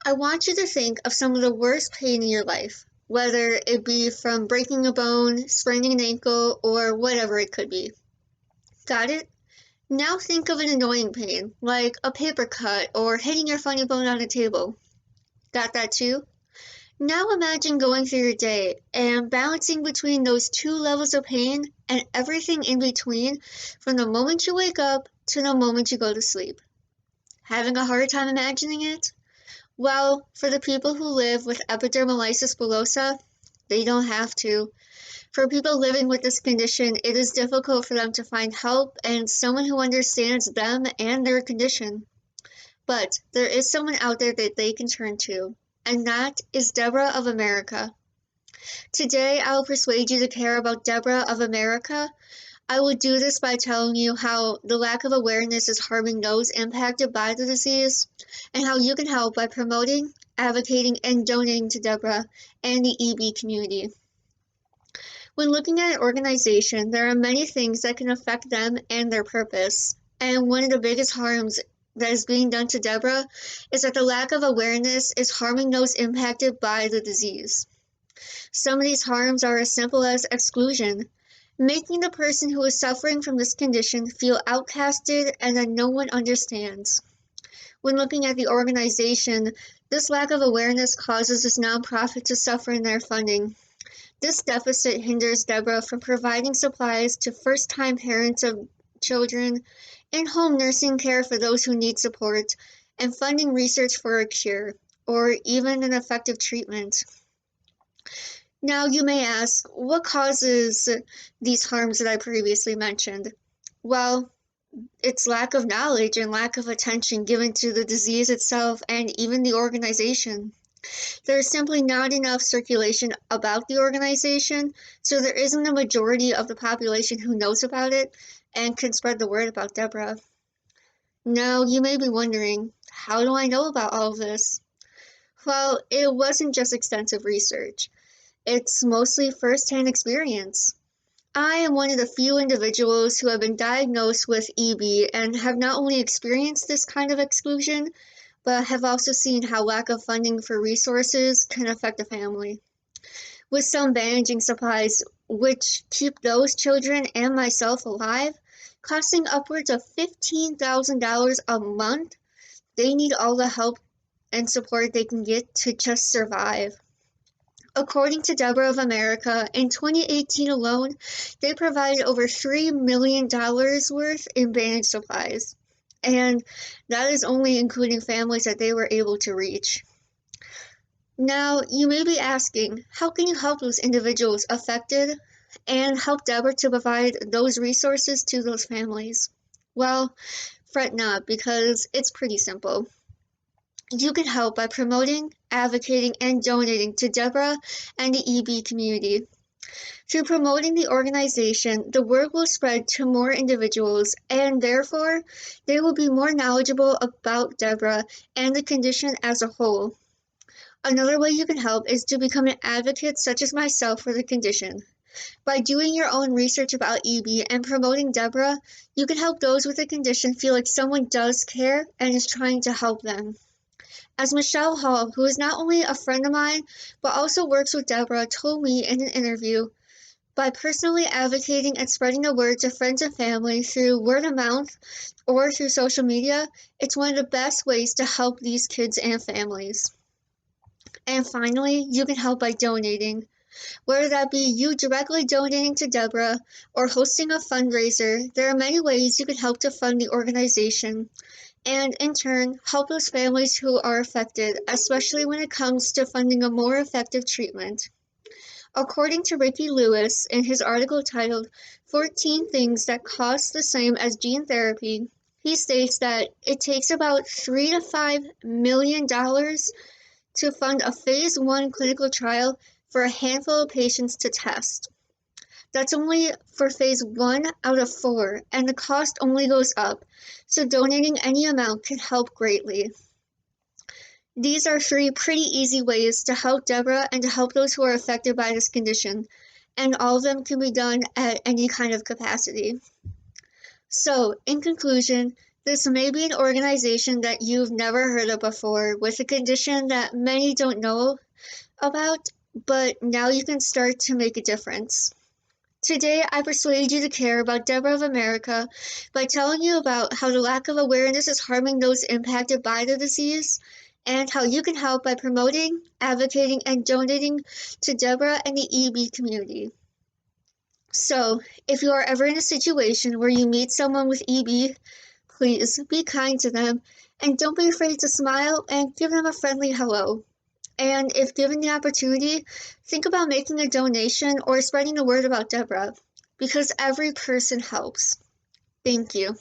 I want you to think of some of the worst pain in your life, whether it be from breaking a bone, spraining an ankle, or whatever it could be. Got it? Now think of an annoying pain, like a paper cut or hitting your funny bone on a table. Got that too? Now imagine going through your day and balancing between those two levels of pain and everything in between from the moment you wake up to the moment you go to sleep. Having a hard time imagining it? Well, for the people who live with epidermolysis bullosa, they don't have to. For people living with this condition, it is difficult for them to find help and someone who understands them and their condition. But there is someone out there that they can turn to, and that is Debra of America. Today, I will persuade you to care about Debra of America. I will do this by telling you how the lack of awareness is harming those impacted by the disease, and how you can help by promoting, advocating, and donating to Debra and the EB community. When looking at an organization, there are many things that can affect them and their purpose. And one of the biggest harms that is being done to Debra is that the lack of awareness is harming those impacted by the disease. Some of these harms are as simple as exclusion, making the person who is suffering from this condition feel outcasted and that no one understands. When looking at the organization, this lack of awareness causes this nonprofit to suffer in their funding. This deficit hinders Debra from providing supplies to first-time parents of children, in-home nursing care for those who need support, and funding research for a cure, or even an effective treatment. Now you may ask, what causes these harms that I previously mentioned? Well, it's lack of knowledge and lack of attention given to the disease itself and even the organization. There is simply not enough circulation about the organization, so there isn't a majority of the population who knows about it and can spread the word about Debra. Now, you may be wondering, how do I know about all of this? Well, it wasn't just extensive research. It's mostly first-hand experience. I am one of the few individuals who have been diagnosed with EB and have not only experienced this kind of exclusion, but have also seen how lack of funding for resources can affect a family. With some bandaging supplies, which keep those children and myself alive, costing upwards of $15,000 a month, they need all the help and support they can get to just survive. According to Debra of America, in 2018 alone, they provided over $3 million worth in bandage supplies. And that is only including families that they were able to reach. Now, you may be asking, how can you help those individuals affected and help Debra to provide those resources to those families? Well, fret not, because it's pretty simple. You can help by promoting, advocating, and donating to Debra and the EB community. Through promoting the organization, the word will spread to more individuals, and therefore, they will be more knowledgeable about Debra and the condition as a whole. Another way you can help is to become an advocate such as myself for the condition. By doing your own research about EB and promoting Debra, you can help those with the condition feel like someone does care and is trying to help them. As Michelle Hall, who is not only a friend of mine, but also works with Debra, told me in an interview, by personally advocating and spreading the word to friends and family through word of mouth or through social media, it's one of the best ways to help these kids and families. And finally, you can help by donating. Whether that be you directly donating to Debra or hosting a fundraiser, there are many ways you can help to fund the organization and, in turn, help those families who are affected, especially when it comes to funding a more effective treatment. According to Ricky Lewis, in his article titled 14 Things That Cost the Same as Gene Therapy, he states that it takes about $3 to $5 million to fund a phase 1 clinical trial for a handful of patients to test. That's only for phase 1 out of 4, and the cost only goes up, so donating any amount can help greatly. These are 3 pretty easy ways to help Debra and to help those who are affected by this condition, and all of them can be done at any kind of capacity. So, in conclusion, This may be an organization that you've never heard of before with a condition that many don't know about, but now you can start to make a difference. Today, I persuade you to care about Debra of America by telling you about how the lack of awareness is harming those impacted by the disease, and how you can help by promoting, advocating, and donating to Debra and the EB community. So, if you are ever in a situation where you meet someone with EB, please be kind to them and don't be afraid to smile and give them a friendly hello. And if given the opportunity, think about making a donation or spreading the word about Debra, because every person helps. Thank you.